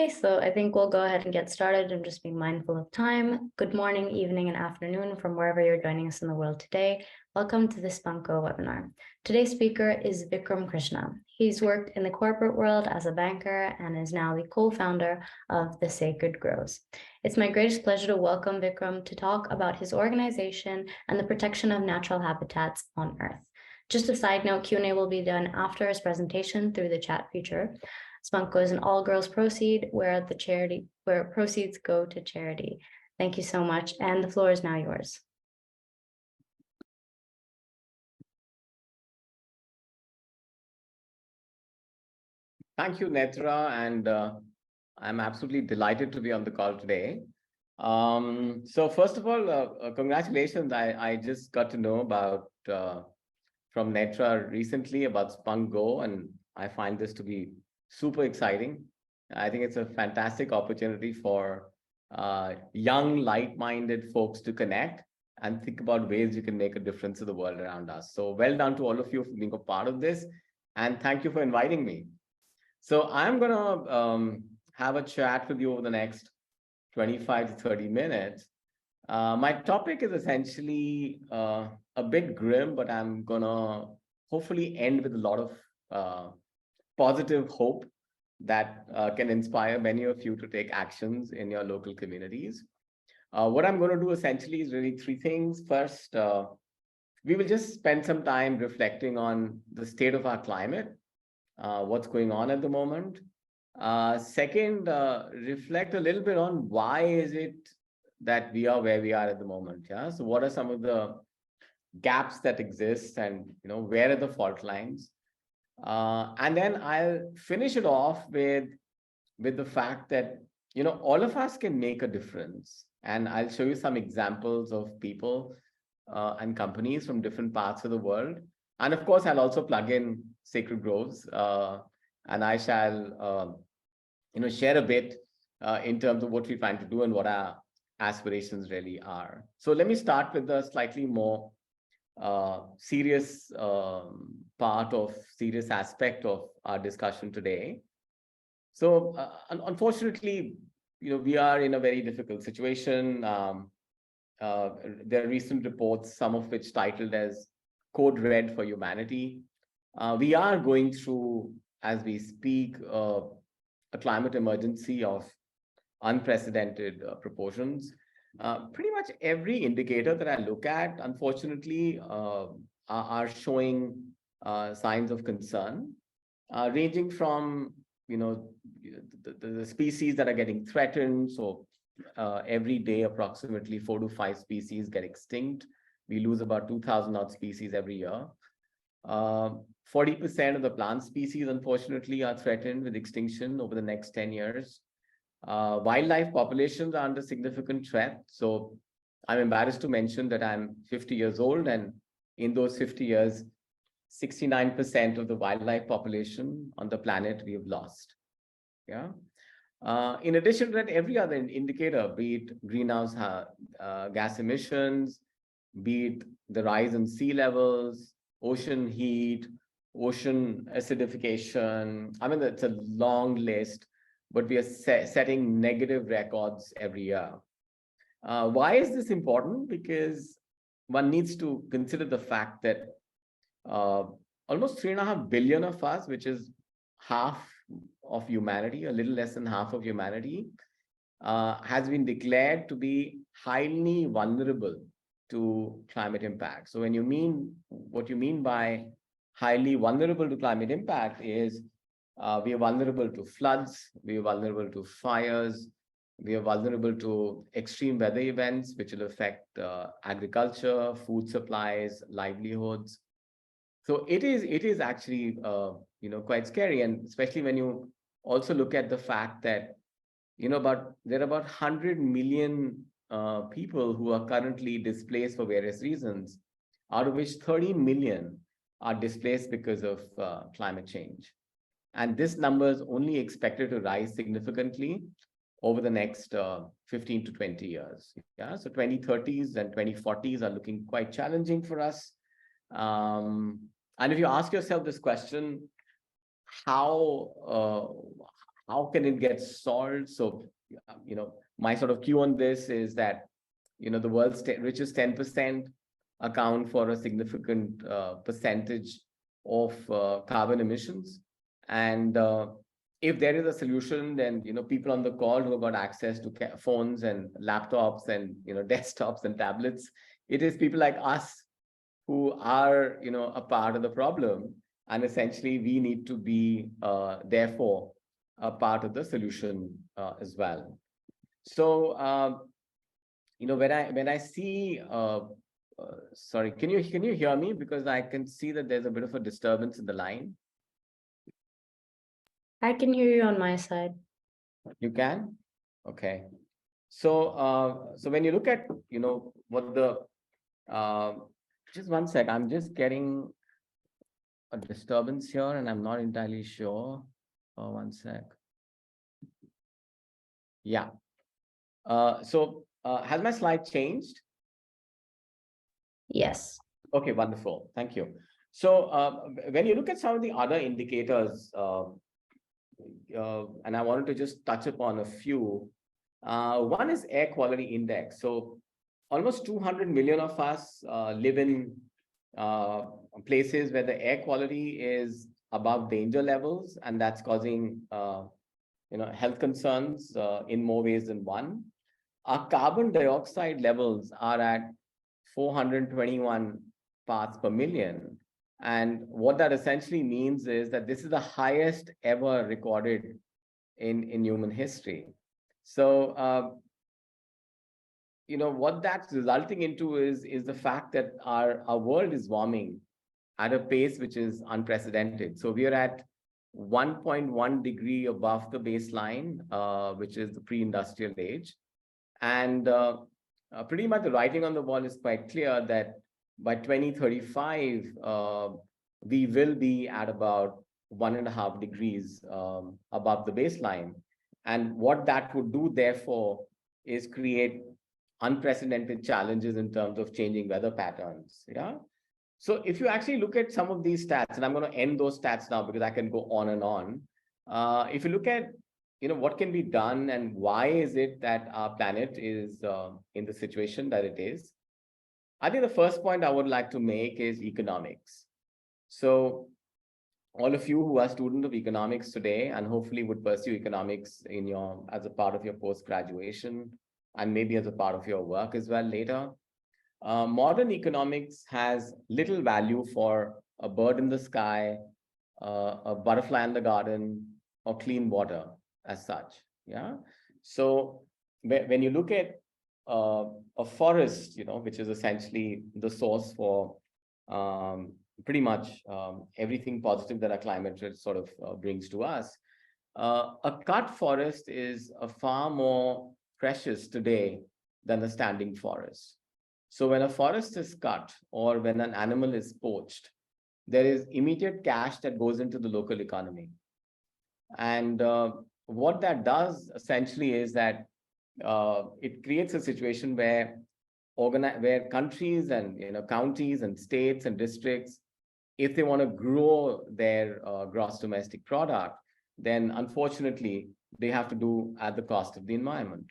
Okay, so I think we'll go ahead and get started and just be mindful of time. Good morning, evening, and afternoon from wherever you're joining us in the world today. Welcome to the SpunkGo webinar. Today's speaker is Vikram Krishna. He's worked in the corporate world as a banker and is now the co-founder of the Sacred Groves. It's my greatest pleasure to welcome Vikram to talk about his organization and the protection of natural habitats on Earth. Just a side note, Q&A will be done after his presentation through the chat feature. SpunkGo is an all-girls proceed where proceeds go to charity. Thank you so much, and the floor is now yours. Thank you, Netra, and I'm absolutely delighted to be on the call today. So first of all, congratulations. I just got to know about from Netra recently about SpunkGo, and I find this to be super exciting. I think it's a fantastic opportunity for young, like-minded folks to connect and think about ways you can make a difference in the world around us. So well done to all of you for being a part of this, and thank you for inviting me. So I'm going to have a chat with you over the next 25 to 30 minutes. My topic is essentially a bit grim, but I'm going to hopefully end with a lot of positive hope that can inspire many of you to take actions in your local communities. What I'm going to do essentially is really three things. First, we will just spend some time reflecting on the state of our climate, what's going on at the moment. Second, reflect a little bit on why is it that we are where we are at the moment. Yeah. So what are some of the gaps that exist, and where are the fault lines? And then I'll finish it off with the fact that all of us can make a difference. And I'll show you some examples of people and companies from different parts of the world. And of course, I'll also plug in Sacred Groves, and I shall share a bit in terms of what we're trying to do and what our aspirations really are. So let me start with the slightly more serious aspect of our discussion today. So unfortunately, we are in a very difficult situation. There are recent reports, some of which titled as Code Red for Humanity. We are going through, as we speak, a climate emergency of unprecedented proportions. Pretty much every indicator that I look at, unfortunately, are showing signs of concern, ranging from the species that are getting threatened. So every day, approximately 4 to 5 species get extinct. We lose about 2,000 odd species every year. 40% of the plant species, unfortunately, are threatened with extinction over the next 10 years. Wildlife populations are under significant threat. So I'm embarrassed to mention that I'm 50 years old, and in those 50 years, 69% of the wildlife population on the planet we have lost. Yeah. In addition to that, every other indicator, be it greenhouse gas emissions, be it the rise in sea levels, ocean heat, ocean acidification. I mean, it's a long list, but we are setting negative records every year. Why is this important? Because one needs to consider the fact that almost 3.5 billion of us, which is half of humanity, a little less than half of humanity, has been declared to be highly vulnerable to climate impact. So what you mean by highly vulnerable to climate impact is we are vulnerable to floods, we are vulnerable to fires, we are vulnerable to extreme weather events, which will affect agriculture, food supplies, livelihoods. So it is actually quite scary, and especially when you also look at the fact that there are about 100 million people who are currently displaced for various reasons, out of which 30 million are displaced because of climate change. And this number is only expected to rise significantly over the next 15 to 20 years. Yeah, so 2030s and 2040s are looking quite challenging for us. And if you ask yourself this question, how how can it get solved? So, my sort of cue on this is that, the world's richest 10% account for a significant percentage of carbon emissions. And if there is a solution, then, people on the call who have got access to phones and laptops and, desktops and tablets, it is people like us who are, a part of the problem. And essentially, we need to be, therefore, a part of the solution as well. So, when I see, sorry, can you hear me? Because I can see that there's a bit of a disturbance in the line. I can hear you on my side. You can? Okay. So, so when you look at, what the, just one sec, I'm just getting a disturbance here and I'm not entirely sure. Oh, one sec. Yeah. So has my slide changed? Yes. Okay, wonderful. Thank you. So when you look at some of the other indicators, and I wanted to just touch upon a few. One is air quality index. So almost 200 million of us live in places where the air quality is above danger levels, and that's causing health concerns in more ways than one. Our carbon dioxide levels are at 421 parts per million. And what that essentially means is that this is the highest ever recorded in human history. So, what that's resulting into is the fact that our world is warming at a pace which is unprecedented. So we are at 1.1 degree above the baseline, which is the pre-industrial age. And pretty much the writing on the wall is quite clear that by 2035, we will be at about 1.5 degrees above the baseline. And what that would do, therefore, is create unprecedented challenges in terms of changing weather patterns. Yeah. So if you actually look at some of these stats, and I'm going to end those stats now because I can go on and on. If you look at what can be done and why is it that our planet is in the situation that it is, I think the first point I would like to make is economics. So all of you who are students of economics today and hopefully would pursue economics as a part of your post-graduation and maybe as a part of your work as well later, modern economics has little value for a bird in the sky, a butterfly in the garden, or clean water as such. Yeah. So when you look at a forest, which is essentially the source for pretty much everything positive that our climate sort of brings to us, a cut forest is a far more precious today than a standing forest. So when a forest is cut or when an animal is poached, there is immediate cash that goes into the local economy. And what that does essentially is that it creates a situation where countries and counties and states and districts, if they want to grow their gross domestic product, then unfortunately they have to do at the cost of the environment.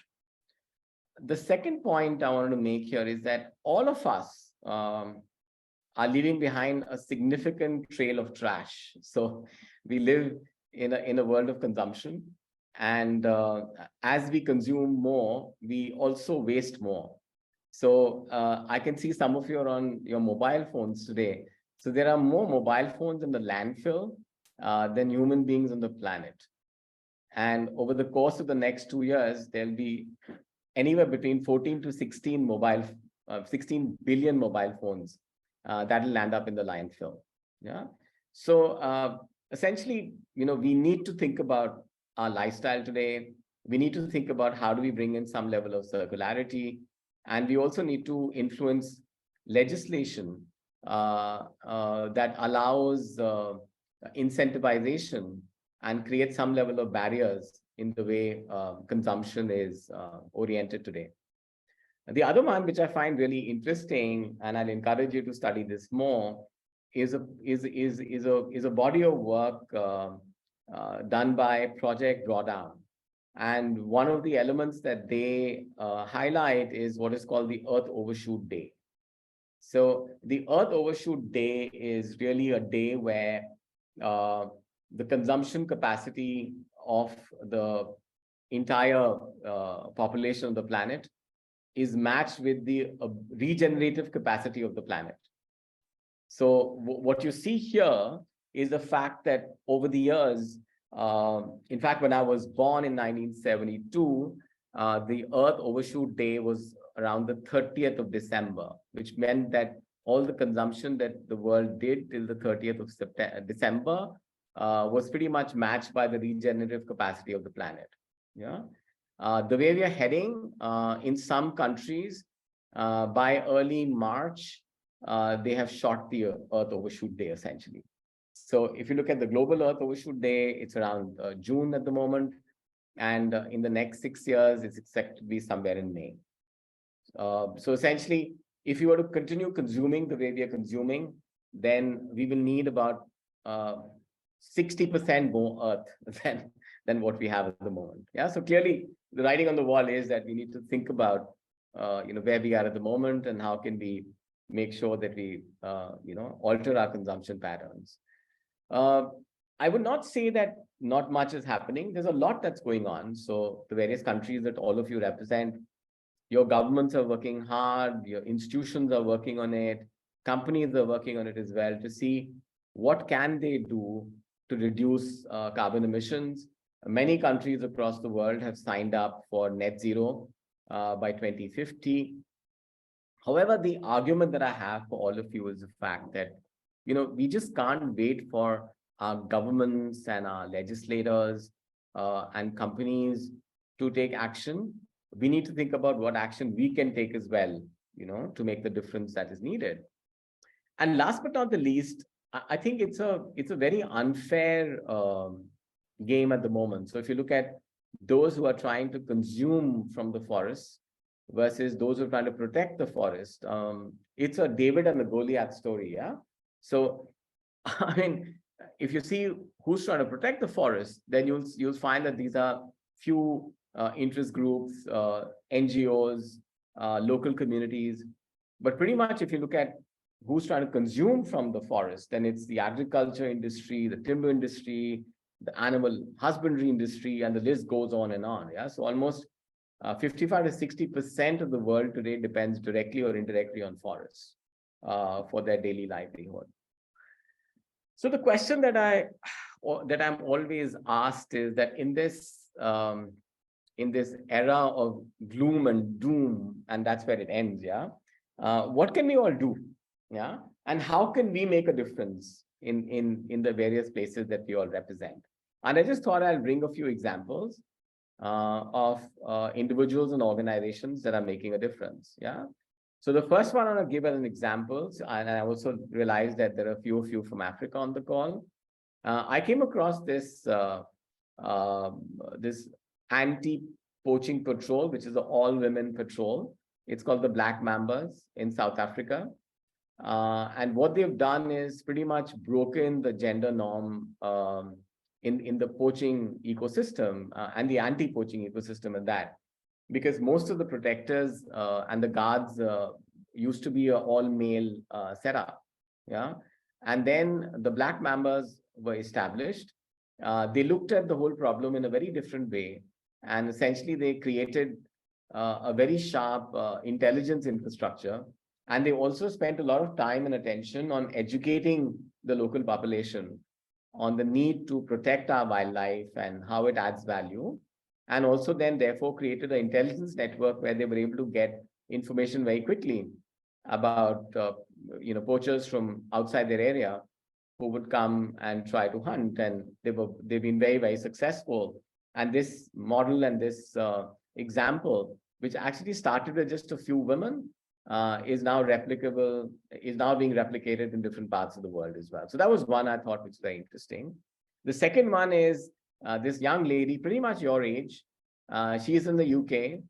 The second point I wanted to make here is that all of us are leaving behind a significant trail of trash. So we live in a world of consumption. And as we consume more, we also waste more. So I can see some of you are on your mobile phones today. So there are more mobile phones in the landfill than human beings on the planet. And over the course of the next 2 years, there'll be anywhere between 14 to 16 billion mobile phones that will land up in the landfill. Yeah. So essentially, we need to think about our lifestyle today. We need to think about how do we bring in some level of circularity. And we also need to influence legislation that allows incentivization and create some level of barriers in the way consumption is oriented today. The other one, which I find really interesting, and I'll encourage you to study this more, is a body of work done by Project Drawdown. And one of the elements that they highlight is what is called the Earth Overshoot Day. So the Earth Overshoot Day is really a day where the consumption capacity of the entire population of the planet is matched with the regenerative capacity of the planet. So what you see here is the fact that over the years, in fact, when I was born in 1972, the Earth Overshoot Day was around the 30th of December, which meant that all the consumption that the world did till the 30th of December was pretty much matched by the regenerative capacity of the planet. Yeah. The way we are heading in some countries, by early March, they have shot the Earth Overshoot Day essentially. So if you look at the global Earth Overshoot Day, it's around June at the moment. And in the next 6 years, it's expected to be somewhere in May. So essentially, if you were to continue consuming the way we are consuming, then we will need about 60% more Earth than what we have at the moment. Yeah. So clearly, the writing on the wall is that we need to think about where we are at the moment and how can we make sure that we alter our consumption patterns. I would not say that not much is happening. There's a lot that's going on. So the various countries that all of you represent, your governments are working hard, your institutions are working on it, companies are working on it as well to see what can they do to reduce carbon emissions. Many countries across the world have signed up for net zero by 2050. However, the argument that I have for all of you is the fact that, we just can't wait for our governments and our legislators and companies to take action. We need to think about what action we can take as well, to make the difference that is needed. And last but not the least, I think it's a very unfair game at the moment. So if you look at those who are trying to consume from the forest versus those who are trying to protect the forest, it's a David and the Goliath story. Yeah. So, I mean, if you see who's trying to protect the forest, then you'll find that these are few interest groups, NGOs, local communities. But pretty much if you look at who's trying to consume from the forest, then it's the agriculture industry, the timber industry, the animal husbandry industry, and the list goes on and on. Yeah. So almost 55 to 60% of the world today depends directly or indirectly on forests for their daily livelihood. So the question that I'm always asked is that in this era of gloom and doom, and that's where it ends, yeah, what can we all do, yeah, and how can we make a difference in the various places that we all represent? And I just thought I'll bring a few examples of individuals and organizations that are making a difference, yeah. So the first one I'm going to give as an example, and I also realized that there are a few of you from Africa on the call. I came across this anti-poaching patrol, which is an all-women patrol. It's called the Black Mambas in South Africa. And what they've done is pretty much broken the gender norm in the poaching ecosystem and the anti-poaching ecosystem at that. Because most of the protectors and the guards used to be an all-male setup, yeah. And then the Black Mambas were established. They looked at the whole problem in a very different way, and essentially they created a very sharp intelligence infrastructure, and they also spent a lot of time and attention on educating the local population on the need to protect our wildlife and how it adds value. And also then therefore created an intelligence network where they were able to get information very quickly about poachers from outside their area who would come and try to hunt, and they've been very, very successful. And this model and this example, which actually started with just a few women, is now replicable, is now being replicated in different parts of the world as well. So that was one I thought was very interesting. The second one is this young lady, pretty much your age. She is in the UK.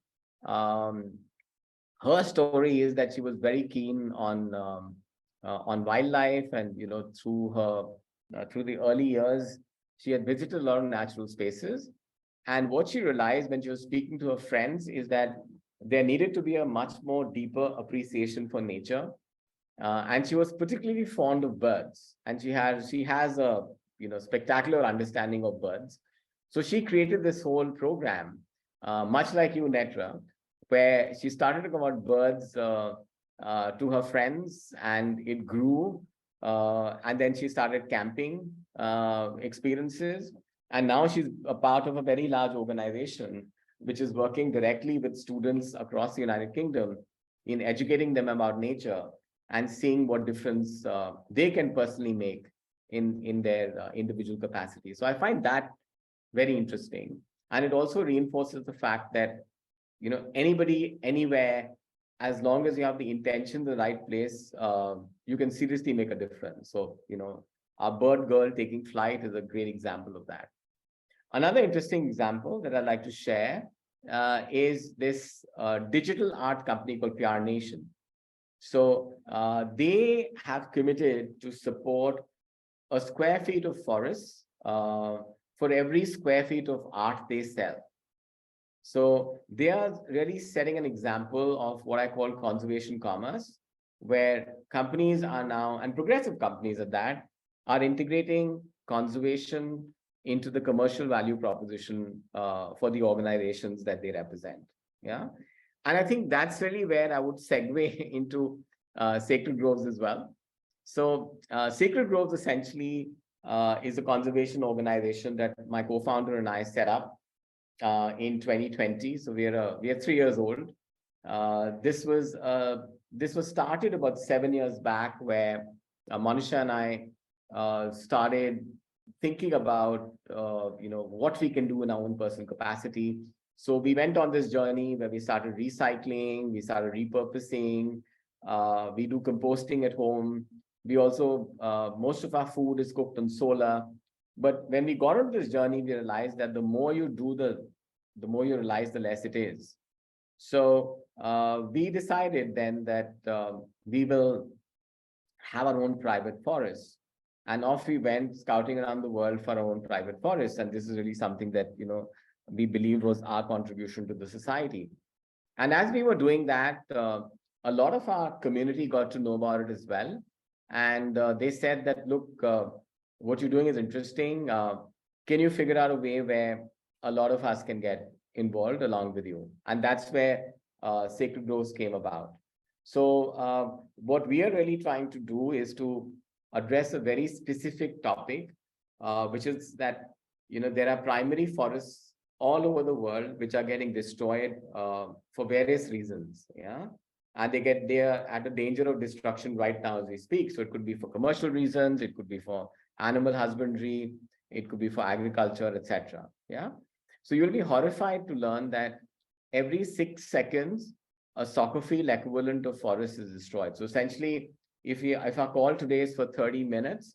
Her story is that she was very keen on wildlife, and through the early years, She had visited a lot of natural spaces. And what she realized when she was speaking to her friends is that there needed to be a much more deeper appreciation for nature. And she was particularly fond of birds. And she has a spectacular understanding of birds. So she created this whole program, much like you, Netra, where she started to talk about birds to her friends, and it grew. And then she started camping experiences. And now she's a part of a very large organization, which is working directly with students across the United Kingdom in educating them about nature and seeing what difference they can personally make in their individual capacity. So I find that very interesting. And it also reinforces the fact that, anybody, anywhere, as long as you have the intention in the right place, you can seriously make a difference. So, our bird girl taking flight is a great example of that. Another interesting example that I'd like to share is this digital art company called PR Nation. So they have committed to support a square feet of forest for every square feet of art they sell. So they are really setting an example of what I call conservation commerce, where companies are now, and progressive companies at that, are integrating conservation into the commercial value proposition for the organizations that they represent. Yeah. And I think that's really where I would segue into Sacred Groves as well. So Sacred Groves essentially is a conservation organization that my co-founder and I set up in 2020. So we are 3 years old. This was started about 7 years back, where Manisha and I started thinking about what we can do in our own personal capacity. So we went on this journey where we started recycling, we started repurposing, we do composting at home. We also, most of our food is cooked on solar. But when we got on this journey, we realized that the more you do, the more you realize, the less it is. So we decided then that we will have our own private forest. And off we went, scouting around the world for our own private forests. And this is really something that, we believed was our contribution to the society. And as we were doing that, a lot of our community got to know about it as well. And they said that, look, what you're doing is interesting. Can you figure out a way where a lot of us can get involved along with you? And that's where Sacred Groves came about. So what we are really trying to do is to address a very specific topic, which is that, there are primary forests all over the world which are getting destroyed for various reasons. Yeah. And they are at a danger of destruction right now as we speak. So it could be for commercial reasons, it could be for animal husbandry, it could be for agriculture, etc. Yeah. So you'll be horrified to learn that every 6 seconds, a soccer field equivalent of forest is destroyed. So essentially, if our call today is for 30 minutes,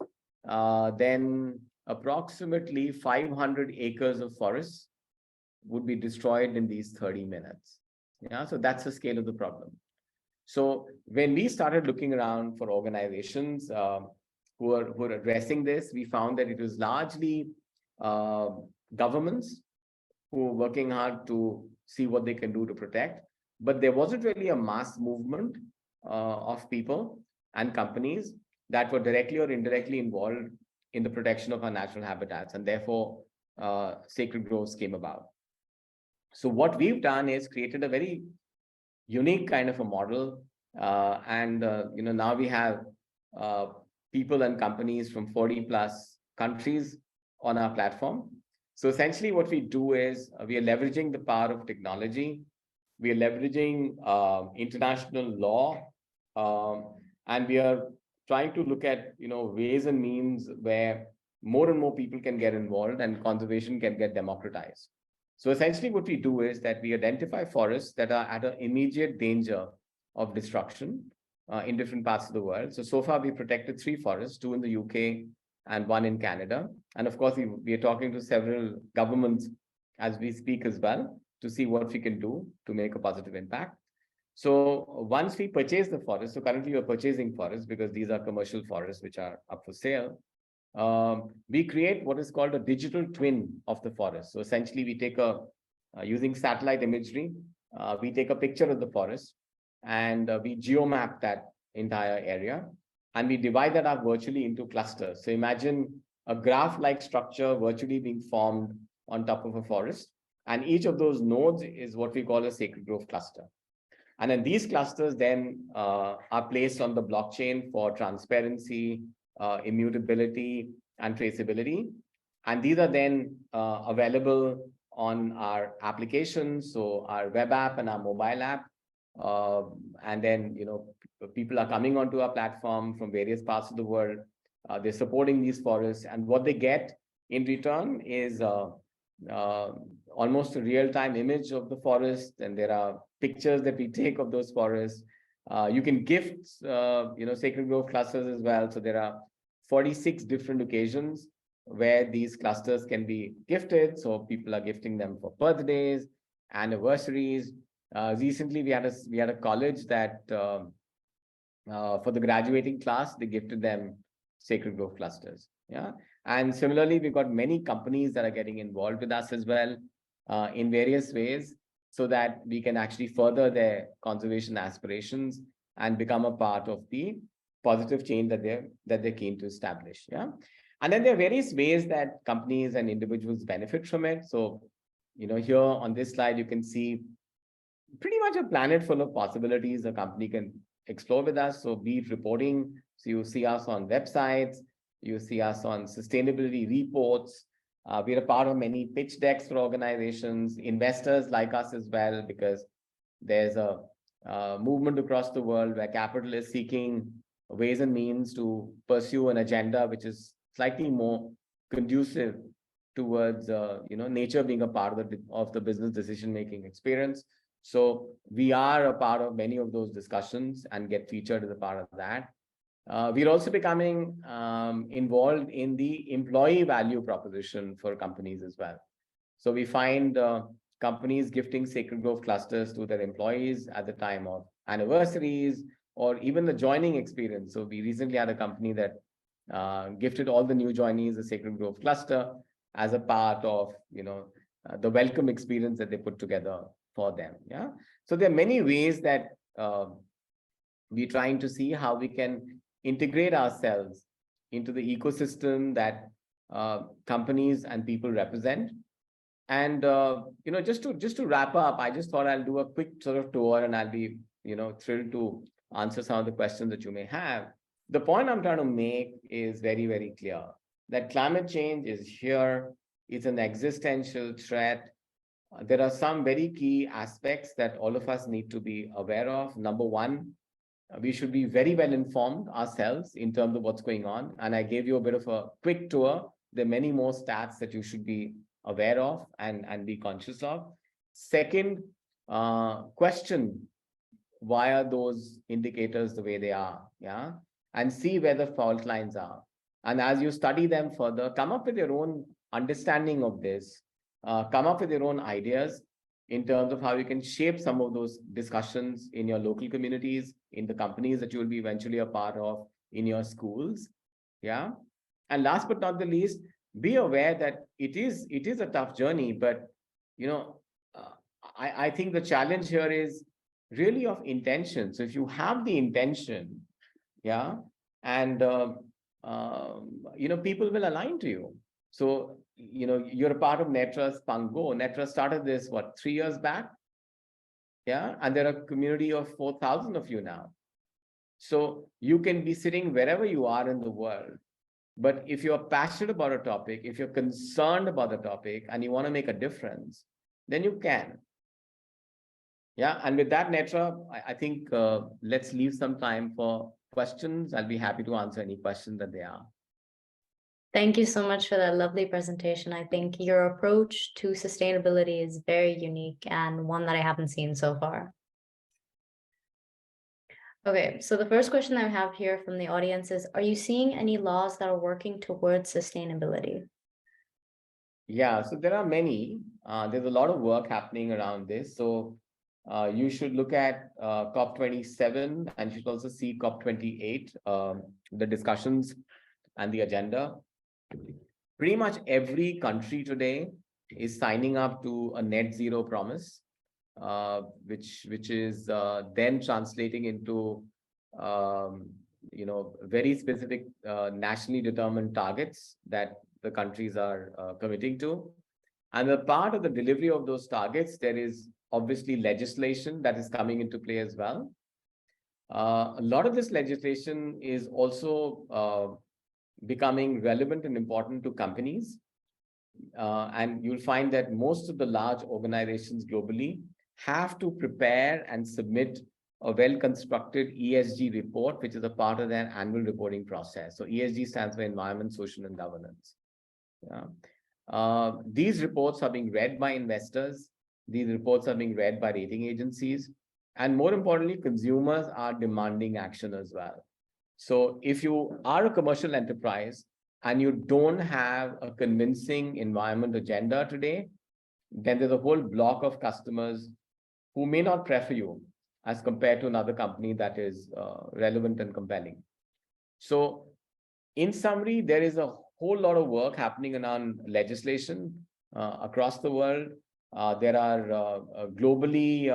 then approximately 500 acres of forest would be destroyed in these 30 minutes. Yeah, so that's the scale of the problem. So when we started looking around for organizations who are addressing this, we found that it was largely governments who were working hard to see what they can do to protect. But there wasn't really a mass movement of people and companies that were directly or indirectly involved in the protection of our natural habitats. And therefore, Sacred Groves came about. So what we've done is created a very unique kind of a model. Now we have people and companies from 40 plus countries on our platform. So essentially what we do is we are leveraging the power of technology. We are leveraging international law, and we are trying to look at ways and means where more and more people can get involved and conservation can get democratized. So essentially what we do is that we identify forests that are at an immediate danger of destruction in different parts of the world. So far we protected 3 forests, 2 in the UK and 1 in Canada. And of course, we are talking to several governments as we speak as well to see what we can do to make a positive impact. So once we purchase the forest, so currently we're purchasing forests because these are commercial forests which are up for sale. we create what is called a digital twin of the forest. So essentially, we take using satellite imagery, we take a picture of the forest and we geomap that entire area, and we divide that up virtually into clusters. So imagine a graph-like structure virtually being formed on top of a forest. And each of those nodes is what we call a sacred grove cluster. And then these clusters then are placed on the blockchain for transparency, immutability, and traceability. And these are then available on our applications, so our web app and our mobile app. And then, people are coming onto our platform from various parts of the world. They're supporting these forests, and what they get in return is almost a real-time image of the forest, and there are pictures that we take of those forests. You can gift, Sacred Grove clusters as well. So there are 46 different occasions where these clusters can be gifted. So people are gifting them for birthdays, anniversaries. Recently, we had a college that for the graduating class, they gifted them Sacred Grove clusters. Yeah. And similarly, we've got many companies that are getting involved with us as well in various ways, so that we can actually further their conservation aspirations and become a part of the positive change that they're keen to establish. Yeah. And then there are various ways that companies and individuals benefit from it. So, here on this slide, you can see pretty much a planet full of possibilities a company can explore with us. So be it reporting, so you see us on websites, you see us on sustainability reports. We're a part of many pitch decks for organizations, investors like us as well, because there's a movement across the world where capital is seeking ways and means to pursue an agenda which is slightly more conducive towards nature being a part of the business decision-making experience. So we are a part of many of those discussions and get featured as a part of that. We're also becoming involved in the employee value proposition for companies as well. So we find companies gifting Sacred Grove clusters to their employees at the time of anniversaries or even the joining experience. So we recently had a company that gifted all the new joinees a Sacred Grove cluster as a part of the welcome experience that they put together for them. Yeah. So there are many ways that we're trying to see how we can integrate ourselves into the ecosystem that companies and people represent. And just to wrap up, I just thought I'll do a quick sort of tour, and I'll be thrilled to answer some of the questions that you may have. The point I'm trying to make is very, very clear that climate change is here. It's an existential threat. There are some very key aspects that all of us need to be aware of. Number one, we should be very well informed ourselves in terms of what's going on. And I gave you a bit of a quick tour. There are many more stats that you should be aware of and be conscious of. Second, question why are those indicators the way they are? Yeah. And see where the fault lines are. And as you study them further, come up with your own understanding of this. Come up with your own ideas in terms of how you can shape some of those discussions in your local communities, in the companies that you will be eventually a part of, in your schools. Yeah. And last but not the least, be aware that it is a tough journey, but I think the challenge here is really of intention. So if you have the intention, yeah, and people will align to you. So you're a part of NETRA's SpunkGo. NETRA started this, 3 years back? Yeah. And there are a community of 4,000 of you now. So you can be sitting wherever you are in the world. But if you're passionate about a topic, if you're concerned about the topic and you want to make a difference, then you can. Yeah. And with that, Netra, I think let's leave some time for questions. I'll be happy to answer any questions that there are. Thank you so much for that lovely presentation. I think your approach to sustainability is very unique and one that I haven't seen so far. Okay, so the first question I have here from the audience is, are you seeing any laws that are working towards sustainability? Yeah, so there are many. There's a lot of work happening around this. So you should look at COP27, and you should also see COP28, the discussions and the agenda. Pretty much every country today is signing up to a net zero promise, which is then translating into very specific nationally determined targets that the countries are committing to. And a part of the delivery of those targets, there is obviously legislation that is coming into play as well. A lot of this legislation is also becoming relevant and important to companies. And you'll find that most of the large organizations globally have to prepare and submit a well-constructed ESG report, which is a part of their annual reporting process. So ESG stands for Environment, Social, and Governance. These reports are being read by investors. These reports are being read by rating agencies. And more importantly, consumers are demanding action as well. So if you are a commercial enterprise and you don't have a convincing environment agenda today, then there's a whole block of customers who may not prefer you as compared to another company that is relevant and compelling. So in summary, there is a whole lot of work happening around legislation across the world. There are globally,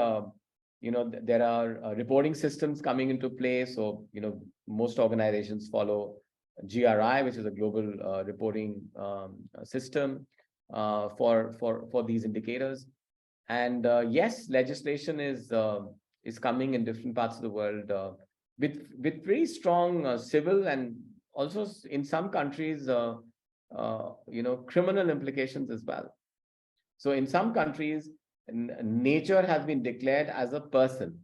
there are reporting systems coming into play. So, most organizations follow GRI, which is a global reporting system for these indicators. And yes, legislation is coming in different parts of the world with pretty strong civil and also in some countries, criminal implications as well. So in some countries, nature has been declared as a person.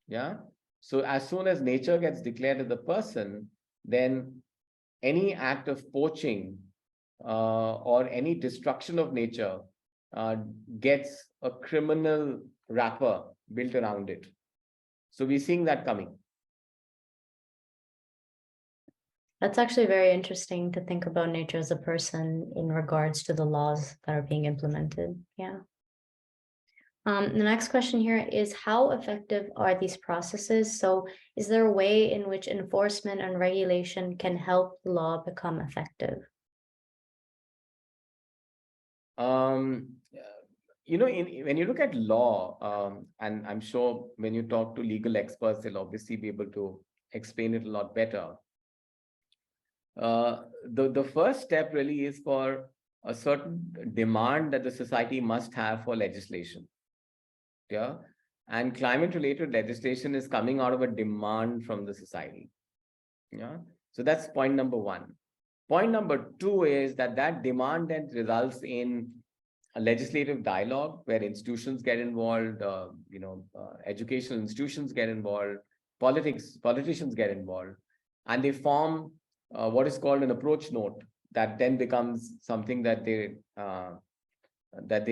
Yeah. So as soon as nature gets declared as a person, then any act of poaching or any destruction of nature gets a criminal wrapper built around it. So we're seeing that coming. That's actually very interesting to think about nature as a person in regards to the laws that are being implemented. Yeah. The next question here is, how effective are these processes? So is there a way in which enforcement and regulation can help the law become effective? When you look at law, and I'm sure when you talk to legal experts, they'll obviously be able to explain it a lot better. The first step really is for a certain demand that the society must have for legislation. Yeah. And climate-related legislation is coming out of a demand from the society. Yeah. So that's point number one. Point number two is that demand then results in a legislative dialogue where institutions get involved, educational institutions get involved, politicians get involved, and they form what is called an approach note that then becomes something that they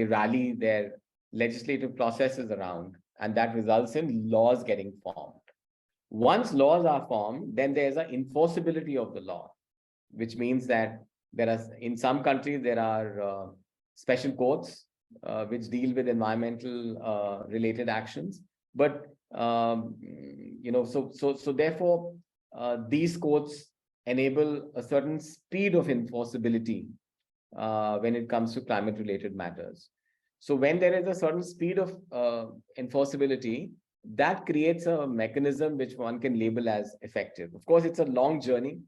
rally their legislative processes around, and that results in laws getting formed. Once laws are formed, then there's an enforceability of the law, which means that in some countries there are special courts which deal with environmental related actions, but therefore these courts enable a certain speed of enforceability when it comes to climate related matters. So when there is a certain speed of enforceability, that creates a mechanism which one can label as effective. Of course, it's a long journey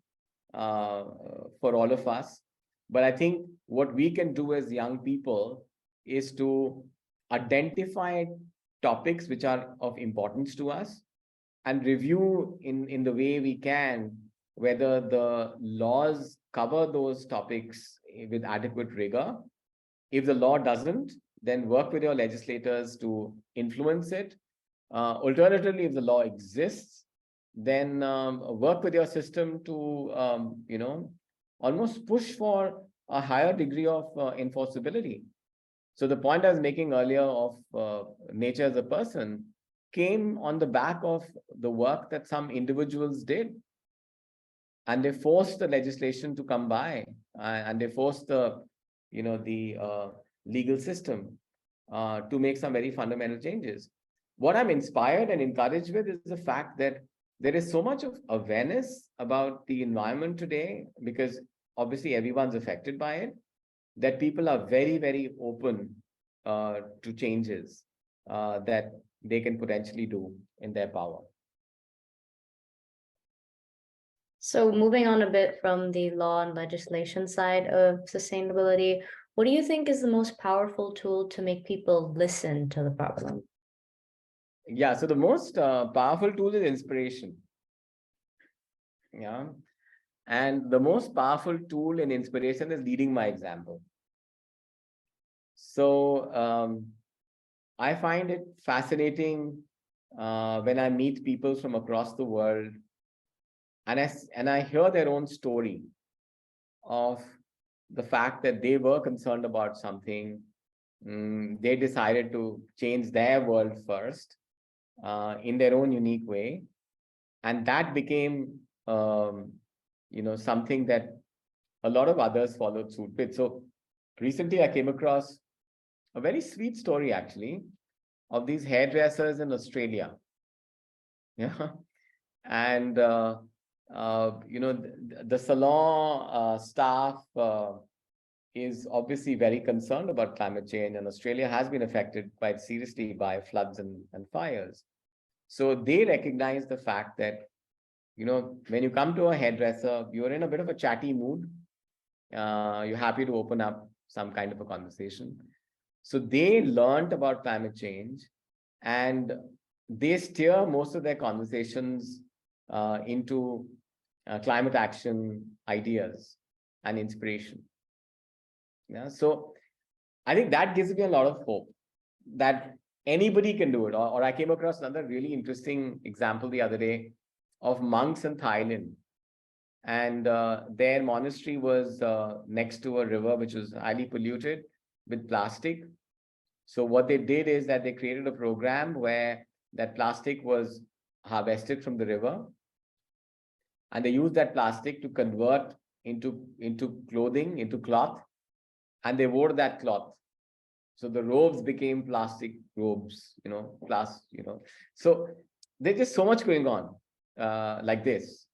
for all of us, but I think what we can do as young people is to identify topics which are of importance to us and review in the way we can whether the laws cover those topics with adequate rigor. If the law doesn't, then work with your legislators to influence it. Alternatively, if the law exists, then work with your system to, almost push for a higher degree of enforceability. So the point I was making earlier of nature as a person came on the back of the work that some individuals did. And they forced the legislation to come by, and they forced the legal system to make some very fundamental changes. What I'm inspired and encouraged with is the fact that there is so much of awareness about the environment today, because obviously everyone's affected by it, that people are very, very open to changes that they can potentially do in their power. So moving on a bit from the law and legislation side of sustainability, what do you think is the most powerful tool to make people listen to the problem? Yeah, so the most powerful tool is inspiration. Yeah. And the most powerful tool in inspiration is leading by example. So I find it fascinating when I meet people from across the world and I hear their own story of the fact that they were concerned about something. They decided to change their world first in their own unique way. And that became, something that a lot of others followed suit with. So recently I came across a very sweet story, actually, of these hairdressers in Australia. Yeah. And, the salon staff is obviously very concerned about climate change, and Australia has been affected quite seriously by floods and fires. So they recognize the fact that, when you come to a hairdresser, you're in a bit of a chatty mood. You're happy to open up some kind of a conversation. So they learned about climate change, and they steer most of their conversations into climate action ideas and inspiration. Yeah, so I think that gives me a lot of hope that anybody can do it. Or I came across another really interesting example the other day of monks in Thailand. And their monastery was next to a river which was highly polluted with plastic. So what they did is that they created a program where that plastic was harvested from the river, and they used that plastic to convert into clothing, into cloth, and they wore that cloth. So the robes became plastic robes, So there's just so much going on like this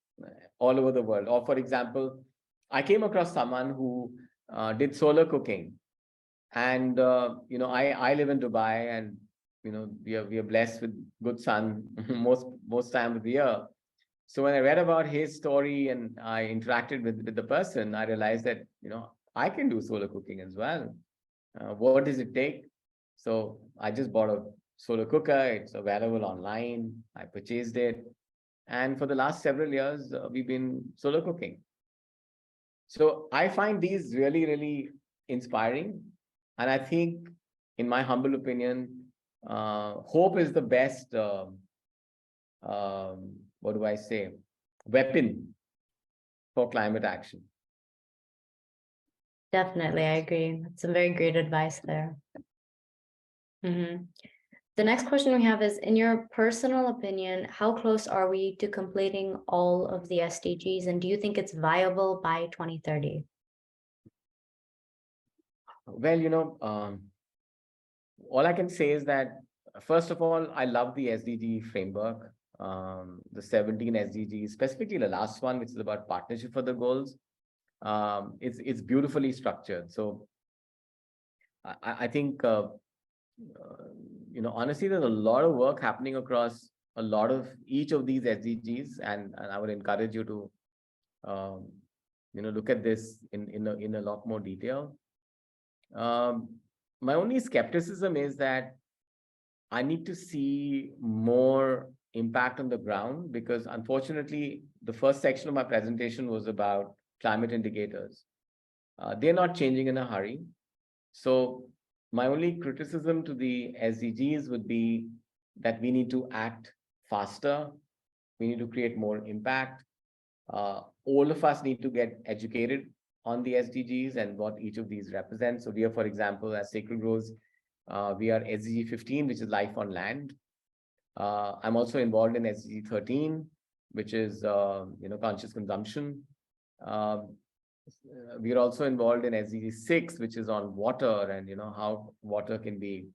all over the world. Or for example, I came across someone who did solar cooking. And, I live in Dubai, and, we are blessed with good sun most time of the year. So when I read about his story and I interacted with the person, I realized that, I can do solar cooking as well. What does it take? So I just bought a solar cooker. It's available online. I purchased it. And for the last several years, we've been solar cooking. So I find these really, really inspiring. And I think, in my humble opinion, hope is the best, what do I say, weapon for climate action. Definitely, I agree. That's some very great advice there. The next question we have is, in your personal opinion, how close are we to completing all of the SDGs, and do you think it's viable by 2030? Well, all I can say is that, first of all, I love the SDG framework, the 17 SDGs, specifically the last one, which is about partnership for the goals. It's beautifully structured. So I think, honestly, there's a lot of work happening across a lot of each of these SDGs, and I would encourage you to, look at this in a lot more detail. My only skepticism is that I need to see more impact on the ground, because unfortunately, the first section of my presentation was about climate indicators. They're not changing in a hurry. So my only criticism to the SDGs would be that we need to act faster. We need to create more impact. All of us need to get educated on the SDGs and what each of these represents. So we are, for example, as Sacred Groves, we are SDG 15, which is life on land. I'm also involved in SDG 13, which is, conscious consumption. We are also involved in SDG 6, which is on water and, how water can be,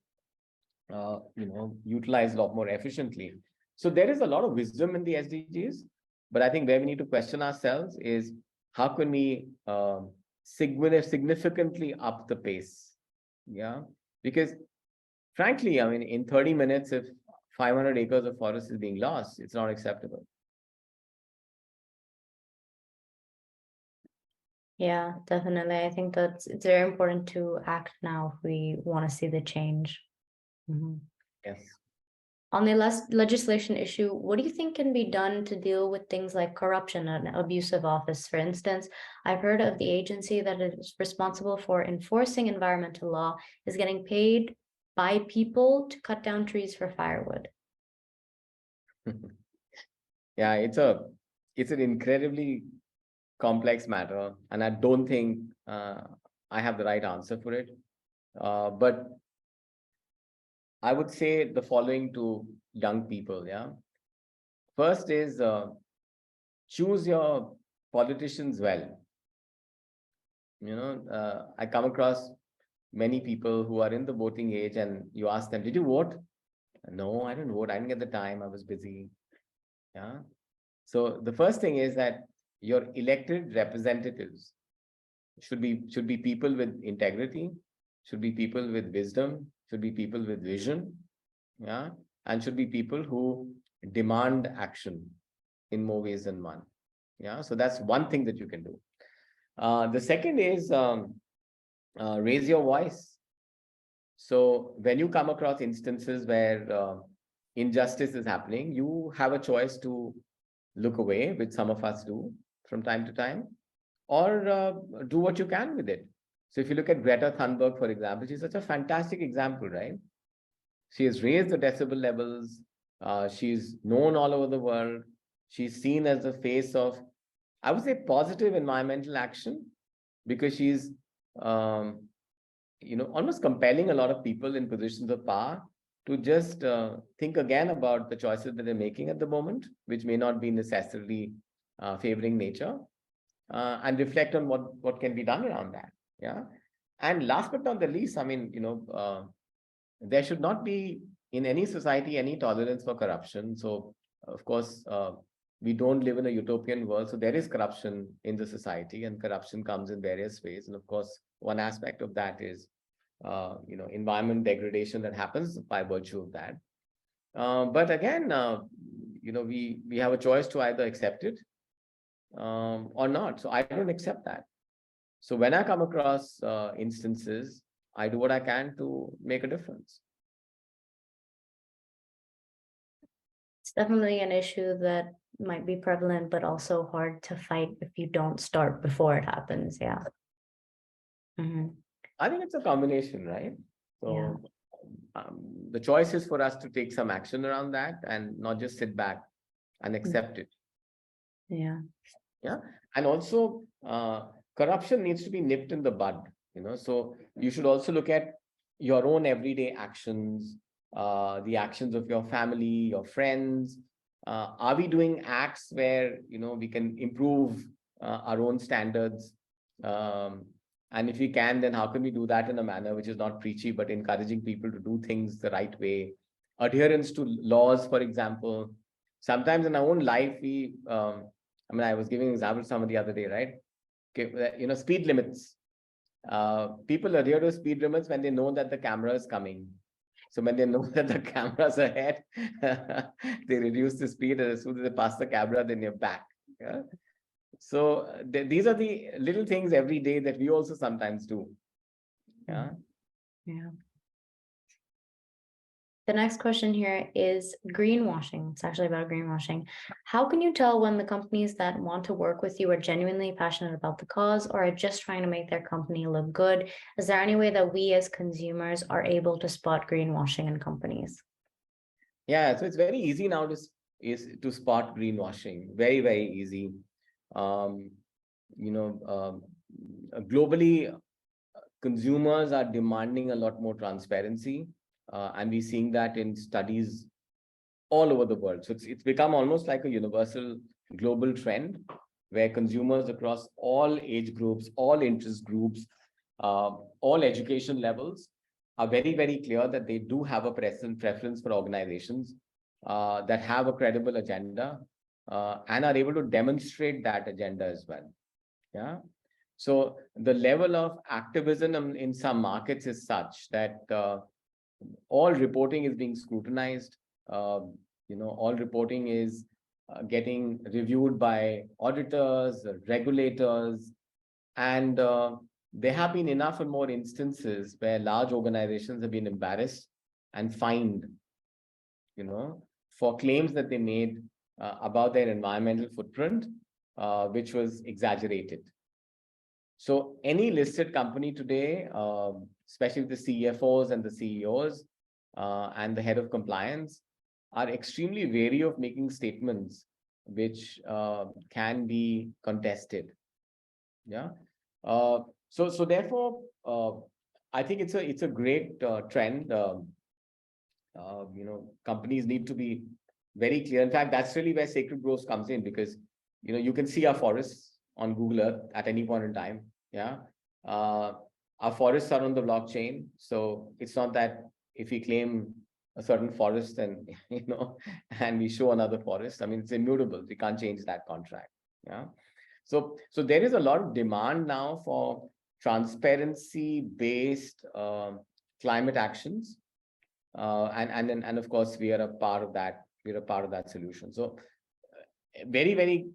utilized a lot more efficiently. So there is a lot of wisdom in the SDGs, but I think where we need to question ourselves is, how can we significantly up the pace? Yeah, because frankly, I mean, in 30 minutes, if 500 acres of forest is being lost, it's not acceptable. Yeah, definitely. I think it's very important to act now if we want to see the change. Yes. On the legislation issue, what do you think can be done to deal with things like corruption and abuse of office? For instance, I've heard of the agency that is responsible for enforcing environmental law is getting paid by people to cut down trees for firewood. Yeah, it's an incredibly complex matter, and I don't think I have the right answer for it. But I would say the following to young people. Yeah, first is choose your politicians well. I come across many people who are in the voting age, and you ask them, "Did you vote?" No, I didn't vote. I didn't get the time. I was busy. Yeah. So the first thing is that your elected representatives should be people with integrity, should be people with wisdom, should be people with vision, yeah, and should be people who demand action in more ways than one. Yeah, so that's one thing that you can do. The second is raise your voice. So when you come across instances where injustice is happening, you have a choice to look away, which some of us do from time to time, or do what you can with it. So if you look at Greta Thunberg, for example, she's such a fantastic example, right? She has raised the decibel levels. She's known all over the world. She's seen as the face of, I would say, positive environmental action, because she's, almost compelling a lot of people in positions of power to just think again about the choices that they're making at the moment, which may not be necessarily favoring nature, and reflect on what can be done around that. Yeah. And last but not the least, I mean, there should not be in any society any tolerance for corruption. So, of course, we don't live in a utopian world. So there is corruption in the society, and corruption comes in various ways. And of course, one aspect of that is, environment degradation that happens by virtue of that. But again, we have a choice to either accept it or not. So I don't accept that. So when I come across instances, I do what I can to make a difference. It's definitely an issue that might be prevalent, but also hard to fight if you don't start before it happens. Yeah. I think it's a combination, right? So the choice is for us to take some action around that and not just sit back and accept it. Yeah. Yeah. And also, corruption needs to be nipped in the bud, so you should also look at your own everyday actions, the actions of your family, your friends. Are we doing acts where, we can improve our own standards? And if we can, then how can we do that in a manner which is not preachy, but encouraging people to do things the right way? Adherence to laws, for example. Sometimes in our own life, I was giving an example to someone the other day, right? Okay, speed limits. People adhere to speed limits when they know that the camera is coming. So when they know that the camera's ahead, they reduce the speed, and as soon as they pass the camera, then you're back. Yeah? So these are the little things every day that we also sometimes do. Yeah. Yeah. The next question here is greenwashing. It's actually about greenwashing. How can you tell when the companies that want to work with you are genuinely passionate about the cause or are just trying to make their company look good? Is there any way that we as consumers are able to spot greenwashing in companies? Yeah, so it's very easy now to spot greenwashing. Very, very easy. Globally, consumers are demanding a lot more transparency. And we're seeing that in studies all over the world. So it's become almost like a universal global trend where consumers across all age groups, all interest groups, all education levels are very, very clear that they do have a preference for organizations that have a credible agenda and are able to demonstrate that agenda as well. Yeah. So the level of activism in some markets is such that all reporting is being scrutinized. All reporting is getting reviewed by auditors, regulators, and there have been enough and more instances where large organizations have been embarrassed and fined, for claims that they made about their environmental footprint, which was exaggerated. So any listed company today, especially the CFOs and the CEOs and the head of compliance, are extremely wary of making statements which can be contested. Yeah. So therefore, I think it's a great trend. Companies need to be very clear. In fact, that's really where Sacred Groves comes in, because you can see our forests on Google Earth at any point in time. Yeah. Our forests are on the blockchain. So it's not that if we claim a certain forest and and we show another forest, I mean, it's immutable. We can't change that contract. Yeah. So there is a lot of demand now for transparency based climate actions. And of course we are a part of that. We're a part of that solution. So very, very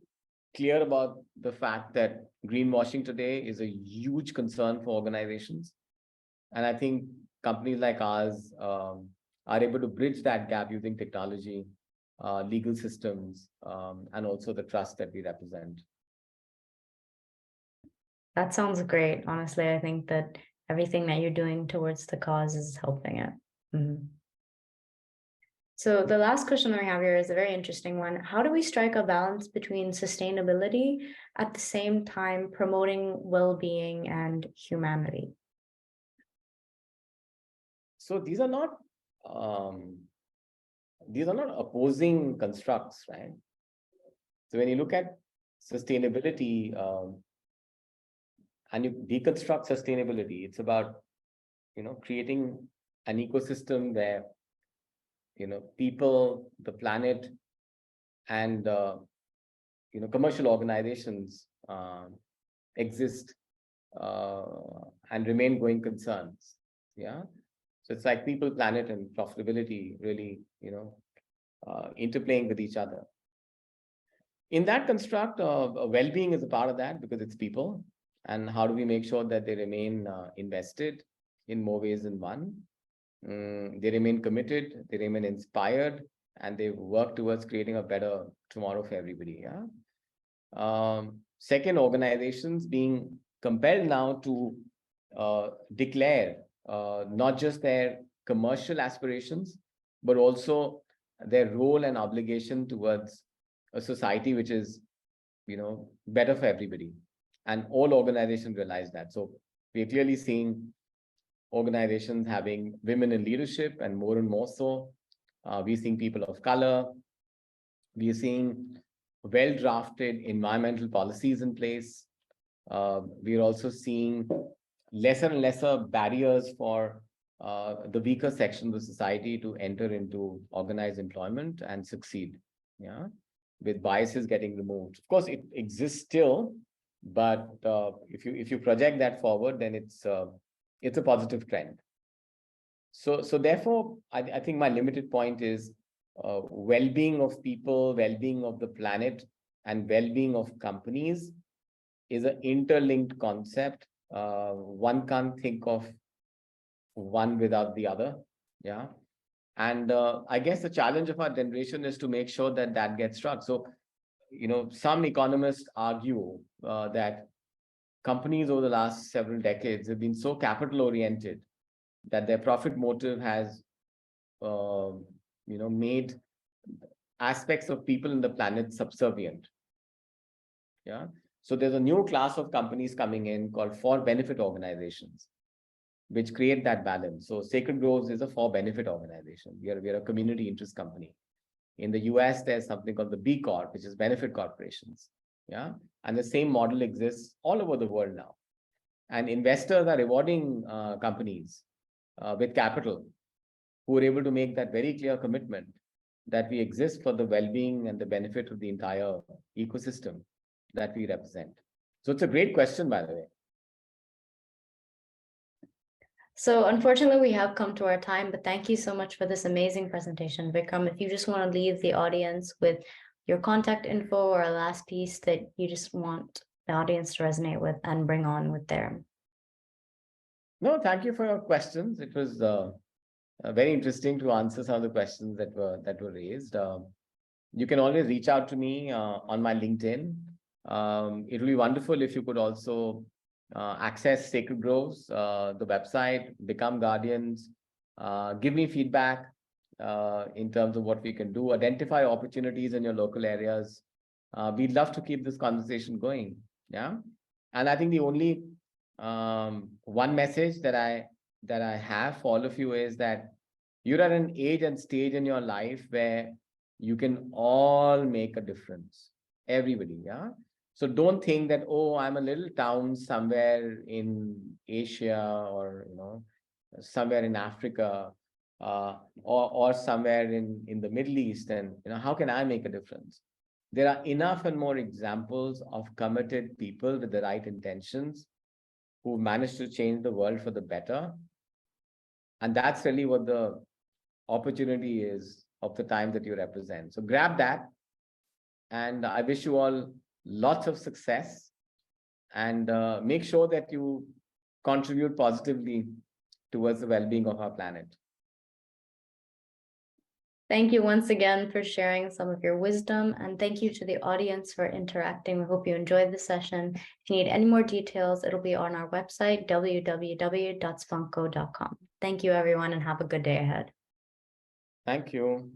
clear about the fact that greenwashing today is a huge concern for organizations. And I think companies like ours are able to bridge that gap using technology, legal systems, and also the trust that we represent. That sounds great. Honestly, I think that everything that you're doing towards the cause is helping it. Mm-hmm. So the last question that we have here is a very interesting one. How do we strike a balance between sustainability at the same time promoting well-being and humanity? So these are not opposing constructs, right? So when you look at sustainability and you deconstruct sustainability, it's about creating an ecosystem where people, the planet, and commercial organizations exist and remain going concerns. Yeah. So it's like people, planet, and profitability really interplaying with each other. In that construct, well-being is a part of that, because it's people. And how do we make sure that they remain invested in more ways than one? They remain committed, they remain inspired, and they work towards creating a better tomorrow for everybody. Yeah. Second, organizations being compelled now to declare not just their commercial aspirations, but also their role and obligation towards a society which is, better for everybody. And all organizations realize that. So we're clearly seeing organizations having women in leadership, and more so. We're seeing people of color. We're seeing well-drafted environmental policies in place. We're also seeing lesser and lesser barriers for the weaker section of the society to enter into organized employment and succeed. Yeah, with biases getting removed. Of course, it exists still, but if you project that forward, then it's a positive trend. So therefore, I think my limited point is well-being of people, well-being of the planet, and well-being of companies is an interlinked concept. One can't think of one without the other. Yeah. And I guess the challenge of our generation is to make sure that that gets struck. So, some economists argue that companies over the last several decades have been so capital-oriented that their profit motive has, made aspects of people in the planet subservient. Yeah. So there's a new class of companies coming in called for-benefit organizations, which create that balance. So Sacred Groves is a for-benefit organization. We are a community interest company. In the US, there's something called the B Corp, which is benefit corporations. Yeah. And the same model exists all over the world now. And investors are rewarding companies with capital who are able to make that very clear commitment that we exist for the well-being and the benefit of the entire ecosystem that we represent. So it's a great question, by the way. So unfortunately, we have come to our time, but thank you so much for this amazing presentation, Vikram. If you just want to leave the audience with your contact info or a last piece that you just want the audience to resonate with and bring on with their. No, thank you for your questions. It was very interesting to answer some of the questions that were raised. You can always reach out to me on my LinkedIn. It will be wonderful if you could also access Sacred Groves, the website, become guardians, give me feedback in terms of what we can do, identify opportunities in your local areas. We'd love to keep this conversation going. Yeah. And I think the only one message that I have for all of you is that you're at an age and stage in your life where you can all make a difference. Everybody, yeah. So don't think that, oh, I'm a little town somewhere in Asia or somewhere in Africa or somewhere in the Middle East, and how can I make a difference? There are enough and more examples of committed people with the right intentions who managed to change the world for the better. And that's really what the opportunity is of the time that you represent. So grab that. And I wish you all lots of success, and make sure that you contribute positively towards the well-being of our planet. Thank you once again for sharing some of your wisdom, and thank you to the audience for interacting. We hope you enjoyed the session. If you need any more details, it'll be on our website, www.spunkgo.com. Thank you, everyone, and have a good day ahead. Thank you.